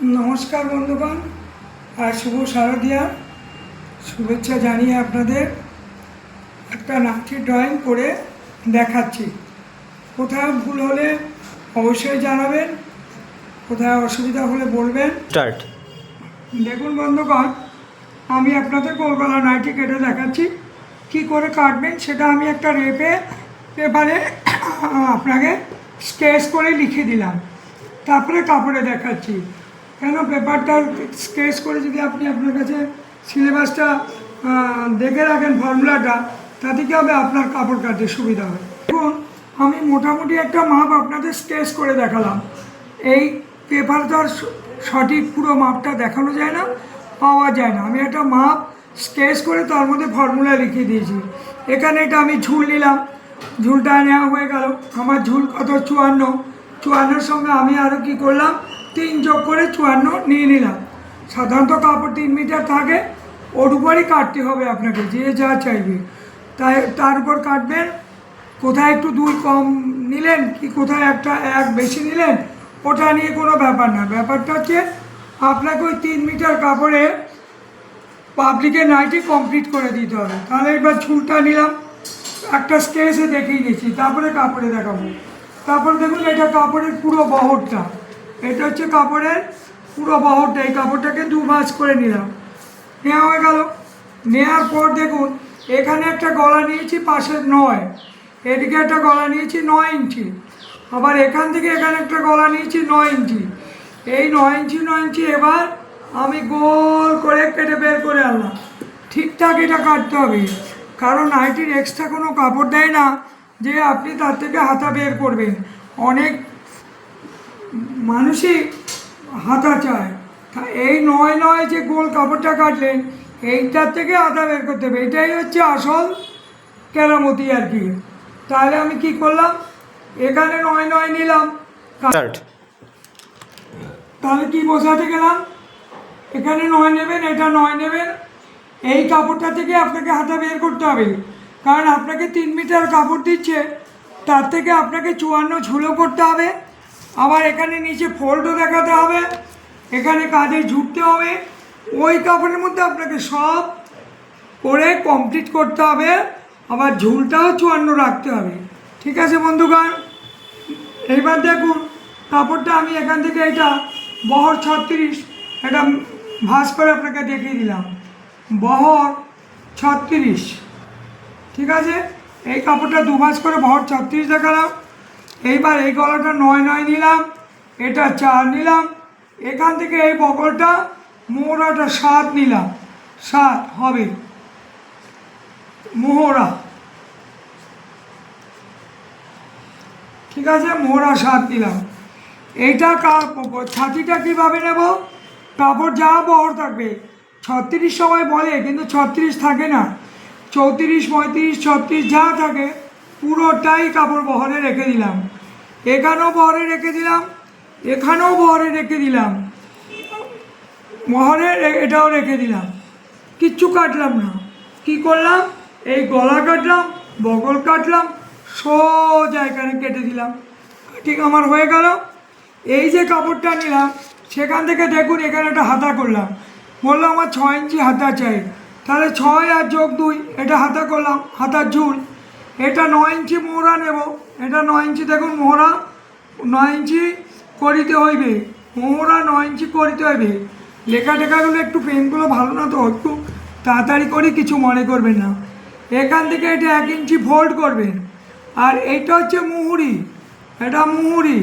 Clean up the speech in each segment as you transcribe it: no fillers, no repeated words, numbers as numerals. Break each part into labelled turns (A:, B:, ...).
A: नमस्कार बंधुगण आज शुभ शारदिया शुभेच्छा जानिए आपनादेर एक नाची ड्रयिंग करे देखाচ্ছি কোথাও ভুল হলে অবশ্যই জানাবেন কোথাও অসুবিধা হলে বলবেন
B: স্টার্ট
A: দেখুন বন্ধুগণ আমি আপনাদের গোলগলা নাইটি কেটে দেখাচ্ছি কি করে কাটবেন সেটা আমি একটা পেপারে আপনাকে স্কেচ করে লিখে দিলাম তারপরে কাপড়ে দেখাচ্ছি কেন পেপারটা স্কেচ করে যদি আপনি আপনার কাছে সিলেবাসটা দেখে রাখেন ফর্মুলাটা তাতে কী হবে আপনার কাপড় কাটতে সুবিধা হবে। দেখুন আমি মোটামুটি একটা মাপ আপনাদের স্কেচ করে দেখালাম। এই পেপারটার সঠিক পুরো মাপটা দেখানো যায় না, পাওয়া যায় না। আমি একটা মাপ স্কেচ করে তার মধ্যে ফর্মুলা লিখে দিয়েছি। এখানে এটা আমি ঝুল নিলাম, ঝুলটা নেওয়া হয়ে গেল। আমার ঝুল কত 54, 54-এর সঙ্গে আমি আরও কী করলাম 3 যোগ করে 54 নিয়ে নিলাম। সাধারণত কাপড় 3 মিটার থাকে, ওর উপরই কাটতে হবে আপনাকে, যে যা চাইবে তাই তার উপর কাটবেন। কোথায় একটু 2 কম নিলেন কি কোথায় একটা 1 বেশি নিলেন ওটা নিয়ে কোনো ব্যাপার না। ব্যাপারটা হচ্ছে আপনাকে ওই 3 মিটার কাপড়ে পাবলিকের নাইটি কমপ্লিট করে দিতে হবে। তাহলে এবার ঝুলটা নিলাম, একটা স্কেচে দেখিয়ে নিয়েছি, তারপরে কাপড়ে দেখাবো। তারপর দেখুন এটা কাপড়ের পুরো বহরটা, এটা হচ্ছে কাপড়ের পুরো বহরটা। এই কাপড়টাকে 2 ভাঁজ করে নিলাম, নেওয়া হয়ে গেল। নেওয়ার পর দেখুন এখানে একটা গলা নিয়েছি পাশের 9, এদিকে একটা গলা নিয়েছি 9 ইঞ্চি, আবার এখান থেকে এখানে একটা গলা নিয়েছি 9 ইঞ্চি। এই 9 ইঞ্চি 9 ইঞ্চি এবার আমি গোল করে কেটে বের করে আনলাম। ঠিকঠাক এটা কাটতে হবে, কারণ নাইটির এক্সট্রা কোনো কাপড় দেয় না যে আপনি তার থেকে হাতা বের করবেন। অনেক মানুষই হাতা চায়, এই 9 যে গোল কাপড়টা কাটলেন এইটার থেকে হাতা বের করতে হবে। এটাই হচ্ছে আসল কেরামতি আর কি। তাহলে আমি কি করলাম, এখানে 9 নিলাম, তাহলে কি বোঝাতে গেলাম, এখানে 9 নেবেন, এটা 9 নেবেন। এই কাপড়টা থেকে আপনাকে হাতা বের করতে হবে, কারণ আপনাকে 3 মিটার কাপড় দিচ্ছে, তার থেকে আপনাকে 54 ঝুলো করতে হবে। আবার এখানে নিচে ফোল্ডও দেখাতে হবে, এখানে কাঁধে ঝুঁকতে হবে। ওই কাপড়ের মধ্যে আপনাকে সব করে কমপ্লিট করতে হবে, আবার ঝুলটাও 54 রাখতে হবে। ঠিক আছে বন্ধুগণ, এইবার দেখুন কাপড়টা আমি এখান থেকে এটা বহর 36, এটা ভাঁজ করে আপনাকে দেখিয়ে দিলাম, বহর 36। ঠিক আছে, এই কাপড়টা 2 ভাঁজ করে বহর 36 দেখালাম। এইবার এই গলাটা 9 নিলাম, এটা 4 নিলাম। এখান থেকে এই বগলটা মোহরাটা 7 নিলাম, 7 হবে মোহরা। ঠিক আছে, মোহরা 7 নিলাম। এইটা ছাতিটা কীভাবে নেব, কাপড় যা বহর থাকবে 36 সবাই বলে, কিন্তু 36 থাকে না, 34, 35, 36 যা থাকে পুরোটাই কাপড় বহরে রেখে দিলাম। এখানেও বহরে রেখে দিলাম, এখানেও বহরে রেখে দিলাম, বহরে এটাও রেখে দিলাম, কিচ্ছু কাটলাম না। কি করলাম, এই গলা কাটলাম, বগল কাটলাম, সোজা এখানে কেটে দিলাম। ঠিক আমার হয়ে গেল। এই যে কাপড়টা নিলাম সেখান থেকে দেখুন এখানে একটা হাতা করলাম, বললাম আমার 6 ইঞ্চি হাতা চাই, তাহলে 6 আর যোগ 2 এটা হাতা করলাম, হাতার ঝুল। এটা 9 ইঞ্চি মোহরা নেব, এটা 9 ইঞ্চি, দেখুন মোহরা 9 ইঞ্চি করিতে হইবে, মোহরা 9 ইঞ্চি করিতে হইবে। লেখা টেখাগুলো একটু পেনগুলো ভালো না তো, একটু তাড়াতাড়ি করে কিছু মনে করবেন না। এখান থেকে এটা 1 ইঞ্চি ফোল্ড করবেন, আর এইটা হচ্ছে মুহুরি, এটা মুহুরি,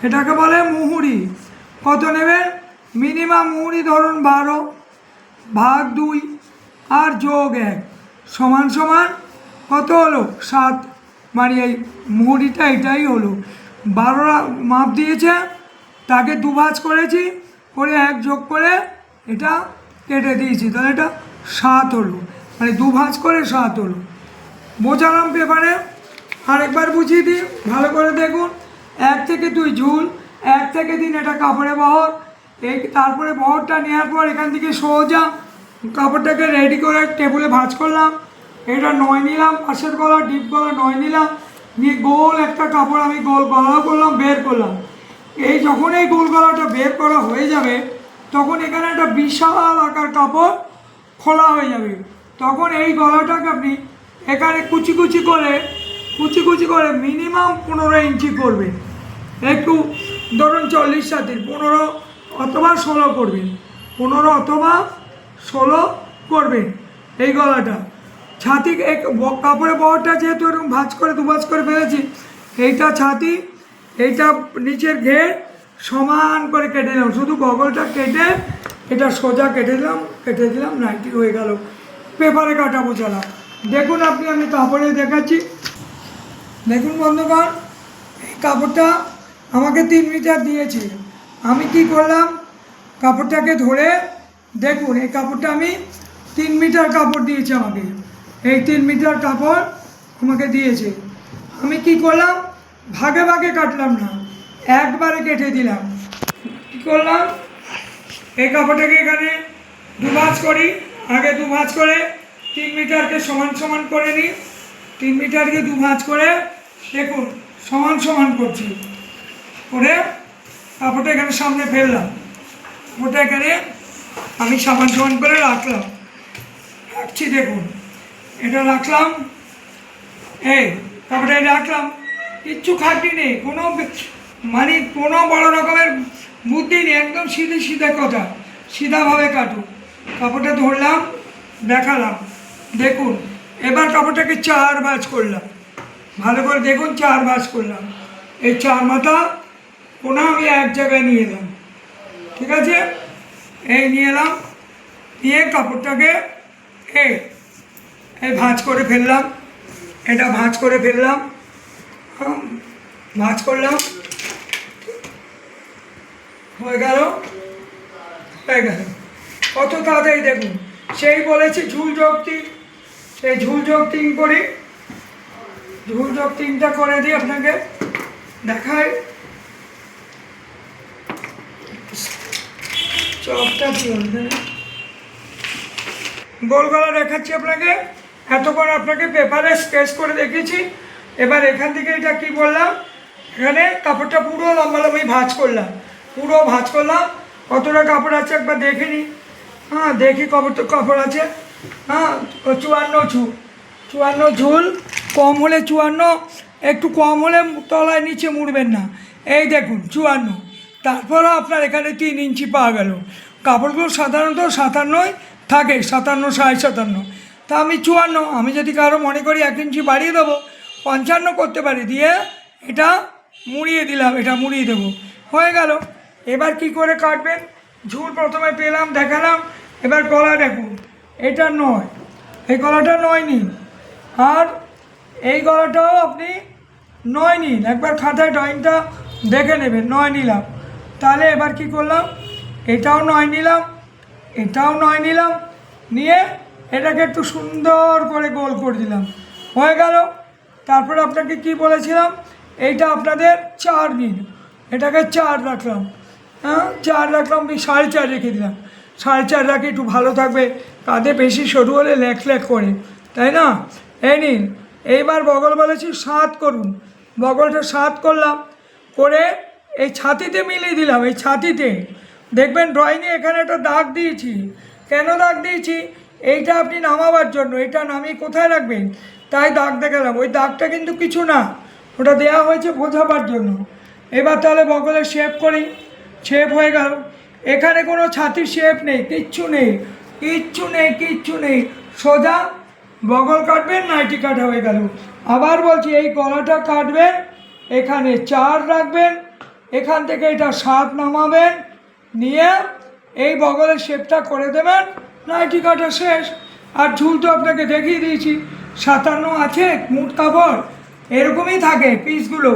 A: এটাকে বলে মুহুরি। কত নেবেন, মিনিমাম মুহুরি ধরুন 12 ভাগ 2 আর যোগ 1 সমান সমান কত হলো 7, মানে এই মুহুরিটা এটাই হলো। 12 মাপ দিয়েছে, তাকে 2 ভাঁজ করেছি, করে 1 যোগ করে এটা কেটে দিয়েছি, তাহলে এটা 7 হলো, মানে 2 ভাঁজ করে 7 হলো। বোঝালাম পেপারে, আরেকবার বুঝিয়ে দিই ভালো করে দেখুন। 1 থেকে 2 ঝুল, 1 থেকে 3 এটা কাপড়ে বহর। এই তারপরে বহরটা নেওয়ার পর এখান থেকে সোজা কাপড়টাকে রেডি করে টেবিলে ভাঁজ করলাম। এটা 9 নিলাম, পাশের গলা ডিপ গলা 9 নিলাম, নিয়ে গোল একটা কাপড় আমি গোল গলাও করলাম, বের করলাম। এই যখন এই গোল গলাটা বের করা হয়ে যাবে তখন এখানে একটা বিশাল আকার কাপড় খোলা হয়ে যাবে। তখন এই গলাটাকে আপনি এখানে কুচি কুচি করে মিনিমাম 15 ইঞ্চি করবেন। একটু ধরুন 40 সাথে 15 অথবা 16 করবেন, 15 অথবা 16 করবেন এই গলাটা। ছাতি কাপড়ের বহরটা যেহেতু এরকম ভাঁজ করে দুভাঁজ করে ফেলেছি, এইটা ছাতি, এইটা নিচের ঘের সমান করে কেটে দিলাম, শুধু বগলটা কেটে এটা সোজা কেটে দিলাম নাইটি হয়ে গেল। পেপারে কাটা বোঝালাম। দেখুন আমি কাপড়ে দেখাচ্ছি। দেখুন বন্ধুগণ, এই কাপড়টা আমাকে 3 মিটার দিয়েছে। আমি কি করলাম, কাপড়টাকে ধরে দেখুন, এই কাপড়টা আমি 3 মিটার কাপড় দিয়েছে আমাকে, এই 3 মিটার কাপড় আমাকে দিয়েছে। আমি কি করলাম, ভাগে ভাগে কাটলাম না, একবারে কেটে দিলাম। কী করলাম, এই কাপড়টাকে এখানে দুভাঁজ করি, আগে দুভাঁজ করে 3 মিটারকে সমান সমান করে নিই। 3 মিটারকে দুভাঁজ করে দেখুন সমান করছি, করে কাপড়টা এখানে সামনে ফেললাম, কাপড়টা এখানে আমি সমান করে রাখছি। দেখুন এটা রাখলাম, এই কাপড়টা রাখলাম, কিচ্ছু খাটনি নেই, কোনো বড় রকমের বুদ্ধি নেই, একদম সিধে কথা, সিধাভাবে কাটুন। কাপড়টা ধরলাম, দেখালাম, দেখুন। এবার কাপড়টাকে 4 ভাঁজ করলাম, ভালো করে দেখুন, 4 ভাঁজ করলাম। এই 4 মাথা কোনা আমি এক জায়গায় নিয়ে এলাম, ঠিক আছে? এই নিয়ে এলাম, নিয়ে কাপড়টাকে এই ভাঁজ করে ফেললাম, এটা ভাঁজ করে ফেললাম, ভাঁজ করলাম, হয়ে গেল। কত তাড়াতাড়ি দেখুন, সেই বলেছি ঝুল যোগ 3, সেই ঝুল যোগ 3 করি, ঝুল যোগ 3টা করে দিই আপনাকে দেখায়। চপটা কি হচ্ছে, গোল গলা দেখাচ্ছি আপনাকে, এতক্ষণ আপনাকে পেপারে স্কেচ করে দেখিয়েছি। এবার এখান থেকে এটা কি বললাম, এখানে কাপড়টা পুরো লম্বালম্বি ভাঁজ করলাম, পুরো ভাঁজ করলাম। কতটা কাপড় আছে একবার দেখে নিই। হ্যাঁ দেখি, কাপড় আছে, হ্যাঁ 54 ঝুল, কম হলে 54, একটু কম হলে তলায় নিচে মুড়বেন না। এই দেখুন 54, তারপরও আপনার এখানে 3 ইঞ্চি পাওয়া গেল। কাপড়গুলো সাধারণত 57 থাকে, 57, 57.5। তা আমি 54, আমি যদি কারো মনে করি 1 ইঞ্চি বাড়িয়ে দেবো, 55 করতে পারি, দিয়ে এটা মুড়িয়ে দিলাম, এটা মুড়িয়ে দেবো, হয়ে গেল। এবার কি করে কাটবেন, ঝুল প্রথমে পেলাম, দেখালাম। এবার গলা দেখুন, এটা 9, এই গলাটা 9 নিন, আর এই গলাটাও আপনি 9 নিন, একবার খাতায় ড্রয়িংটা দেখে নেবেন। 9 নিলাম, তাহলে এবার কি করলাম, এটাও 9 নিলাম, এটাও 9 নিলাম, নিয়ে এটাকে একটু সুন্দর করে গোল করে দিলাম, হয়ে গেল। তারপরে আপনাকে কি বলেছিলাম, এইটা আপনাদের 4 নিন, এটাকে 4 রাখলাম, হ্যাঁ 4 রাখলাম, 4.5 রেখে দিলাম। 4.5 রাখি, একটু ভালো থাকবে, কাঁধে বেশি সরু হলে ল্যাক করে, তাই না? এই নিন। এইবার বগল বলেছি 7 করুন, বগলটা 7 করলাম, করে এই ছাতিতে মিলিয়ে দিলাম। এই ছাতিতে দেখবেন ড্রয়িংয়ে এখানে একটা দাগ দিয়েছি, কেন দাগ দিয়েছি, এইটা আপনি নামাবার জন্য, এটা নামিয়ে কোথায় রাখবেন তাই দাগ দেখালাম। ওই দাগটা কিন্তু কিছু না, ওটা দেওয়া হয়েছে বোঝাবার জন্য। এবার তাহলে বগলের শেপ করি, শেপ হয়ে গেল। এখানে কোনো ছাতির শেপ নেই, কিচ্ছু নেই, সোজা বগল কাটবেন, নাইটি কাটা হয়ে গেল। আবার বলছি, এই গলাটা কাটবেন, এখানে 4 রাখবেন, এখান থেকে এটা 7 নামাবেন, নিয়ে এই বগলের শেপটা করে দেবেন, নাইটি কাটা শেষ। আর ঝুল তো আপনাকে দেখিয়ে দিয়েছি, 57 আছে মুঠ কাপড়, এরকমই থাকে পিসগুলো।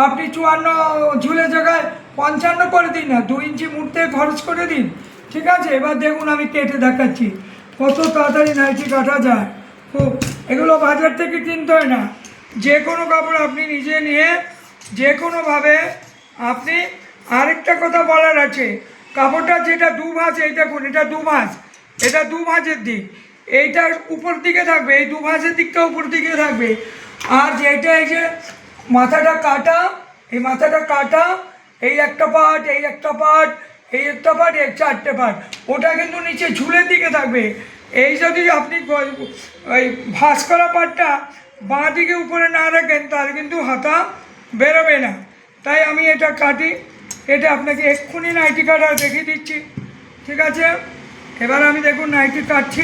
A: আপনি 54 ঝুলের জায়গায় 55 করে দিন না, 2 ইঞ্চি মুড়তে খরচ করে দিন, ঠিক আছে? এবার দেখুন আমি কেটে দেখাচ্ছি কত তাড়াতাড়ি নাইটি কাটা যায়। খুব, এগুলো বাজার থেকে কিনতে হয় না, যে কোনো কাপড় আপনি নিজে নিয়ে যে কোনোভাবে আপনি। আরেকটা কথা বলার আছে, কাপড়টা যেটা 2 ভাঁজ, এই দেখুন এটা 2 ভাঁজ, এটা 2 ভাঁজের দিক, এইটা উপর দিকে থাকবে, এই 2 ভাঁজের দিকটা উপর দিকে থাকবে। আর যেটা এই যে মাথাটা কাটা, এই মাথাটা কাটা, এই একটা পার্ট, এই একটা পার্ট, এই একটা পার্ট, এই 4টে পার্ট, ওটা কিন্তু নিচে ঝুলের দিকে থাকবে। এই যদি আপনি ওই ভাঁজ করা পার্টটা বাঁ দিকে উপরে না রাখেন তাহলে কিন্তু হাতা বেরোবে না। তাই আমি এটা কাটি, এটা আপনাকে এক্ষুনি নাইটি কাটা দেখিয়ে দিচ্ছি, ঠিক আছে? এবার আমি দেখুন নাইটি কাটছি।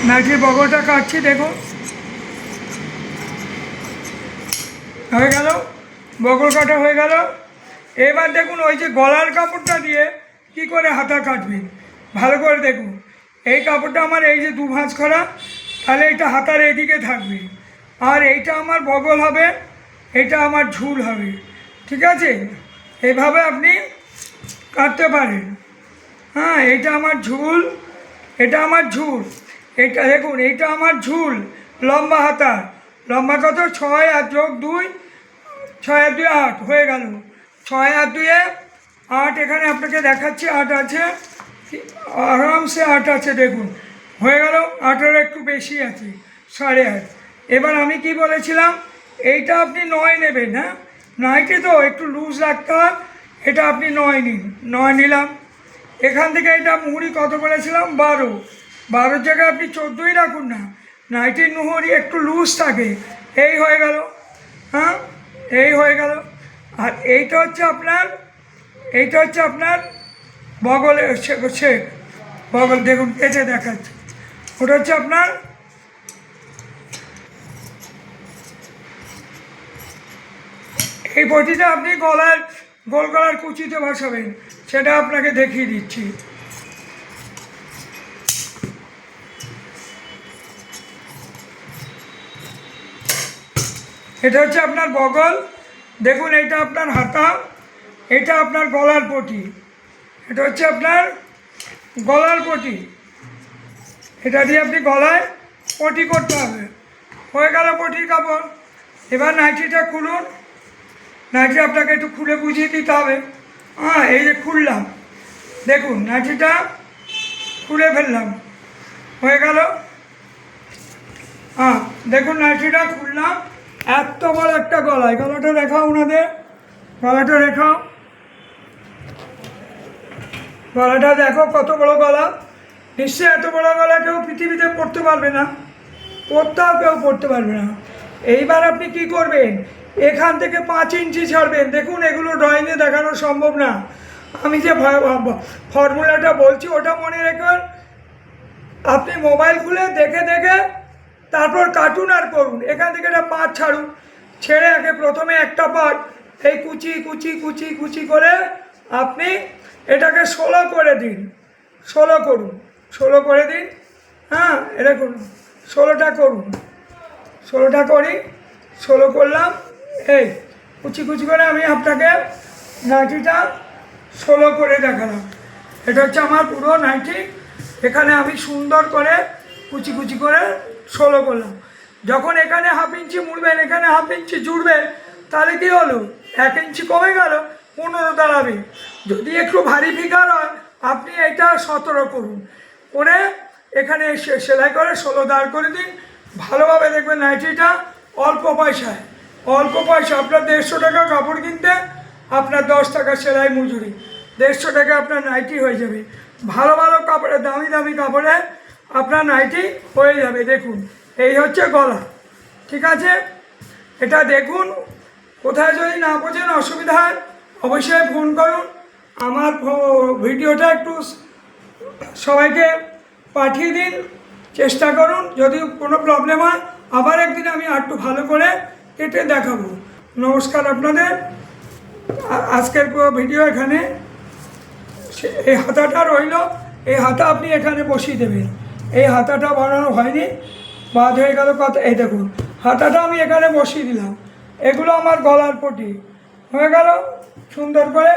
A: নাইটির বগলটা কাটছি, দেখুন হয়ে গেল, বগল কাটা হয়ে গেল। এবার দেখুন ওই যে গলার কাপড়টা দিয়ে কি করে হাতা কাটবেন ভালো করে দেখুন। এই কাপড়টা আমার এই যে 2 ভাঁজ করা, তাহলে এটা হাতার এদিকে থাকবে, আর এইটা আমার বগল হবে, এটা আমার ঝুল হবে, ঠিক আছে? এইভাবে আপনি কাটতে পারেন। হ্যাঁ, এটা আমার ঝুল, এটা আমার ঝুল, এটা দেখুন এইটা আমার ঝুল, লম্বা হাতার, লম্বা কত 6 আর যোগ 2, 6 আর 2 8 হয়ে গেল। 6 আর 2 8, এখানে আপনাকে দেখাচ্ছি 8 আছে, আরামসে 8 আছে, দেখুন হয়ে গেল। 8-এর একটু বেশি আছে, 8.5। এবার আমি কি বলেছিলাম, এইটা আপনি 9 নেবেন। হ্যাঁ, নাইটি তো একটু লুজ রাখতে হয়, এটা আপনি 9 নিন। 9 নিলাম। এখান থেকে এটা মুহুরি কত বলেছিলাম, 12। 12-র জায়গায় আপনি 14ই রাখুন না, নাইটির মুহুরি একটু লুজ থাকে। এই হয়ে গেল। হ্যাঁ, এই হয়ে গেল। আর এইটা হচ্ছে আপনার বগলের শেপ, বগল দেখুন কেটে দেখাচ্ছে, ওটা হচ্ছে আপনার এই পটিটা আপনি গলার গোল গলার কুচিতে বসাবেন, সেটা আপনাকে দেখিয়ে দিচ্ছি। এটা হচ্ছে আপনার বগল, দেখুন এটা আপনার হাতা, এটা আপনার গলার পটি, এটা হচ্ছে আপনার গলার পটি, এটা দিয়ে আপনি গলায় পটি করতে হবে। হয়ে গেল পটির কাপড়। এবার নাইটিটা খুলুন, নাইটি আপনাকে একটু খুলে বুঝিয়ে দিতে হবে। হ্যাঁ, এই যে খুললাম, দেখুন নাইটিটা খুলে ফেললাম, হয়ে গেল। হ্যাঁ, দেখুন নাইটিটা খুললাম, এত বড় একটা গলায়, গলাটা দেখাও ওনাদের, গলাটা দেখাও, গলাটা দেখো কত বড় গলা। নিশ্চয়ই এত বড় গলা কেউ পৃথিবীতে পড়তে পারবে না, পড়তেও কেউ পড়তে পারবে না। এইবার আপনি কি করবেন, এখান থেকে 5 ইঞ্চি ছাড়বেন। দেখুন এগুলো ড্রয়িংয়ে দেখানো সম্ভব না, আমি যে ফর্মুলাটা বলছি ওটা মনে রাখুন। আপনি মোবাইল খুলে দেখে দেখে তারপর কাটুন আর করুন। এখান থেকে একটা 5 ছাড়ুন, ছেড়ে আগে প্রথমে একটা পার্ট এই কুচি কুচি কুচি কুচি করে আপনি এটাকে 16 করে দিন, 16 করুন, 16 করে দিন। হ্যাঁ, এটা করুন, 16টা করুন, 16টা করি, 16 করলাম। এই কুচি কুচি করে আমি আপনাকে নাইটিটা 16 করে দেখালাম। এটা হচ্ছে আমার পুরো নাইটি, এখানে আমি সুন্দর করে কুচি কুচি করে 16 করলাম। যখন এখানে 1/2 ইঞ্চি মুড়বেন, এখানে 1/2 ইঞ্চি জুড়বেন, তাহলে কী হলো, 1 ইঞ্চি কমে গেল, 15 দাঁড়াবে। যদি একটু ভারী ফিগার হয় আপনি এটা 17 করুন, করে এখানে সেলাই করে 16 দাঁড় করে দিন। ভালোভাবে দেখবেন নাইটিটা অল্প পয়সায়, অল্প পয়সা, আপনার 150 টাকা কাপড় কিনতে আপনার 10 টাকা সেলাই মজুরি, 150 টাকা আপনার নাইটি হয়ে যাবে। ভালো ভালো কাপড়ে, দামি দামি কাপড়ে আপনার নাইটি হয়ে যাবে। দেখুন এই হচ্ছে গলা, ঠিক আছে? এটা দেখুন, কোথায় যদি না বোঝেন অসুবিধা হয় অবশ্যই ফোন করুন। আমার ভিডিওটা একটু সবাইকে পাঠিয়ে দিন, চেষ্টা করুন। যদি কোনো প্রবলেম হয় আবার একদিন আমি একটু ভালো করে কেটে দেখাবো। নমস্কার আপনাদের, আজকের ভিডিও এখানে। এই হাতাটা রইল, এই হাতা আপনি এখানে বসিয়ে দেবেন। এই হাতাটা বানানো হয়নি, বাদ হয়ে গেল কথা। এই দেখুন হাতাটা আমি এখানে বসিয়ে দিলাম, এগুলো আমার গলার পটি হয়ে গেল সুন্দর করে।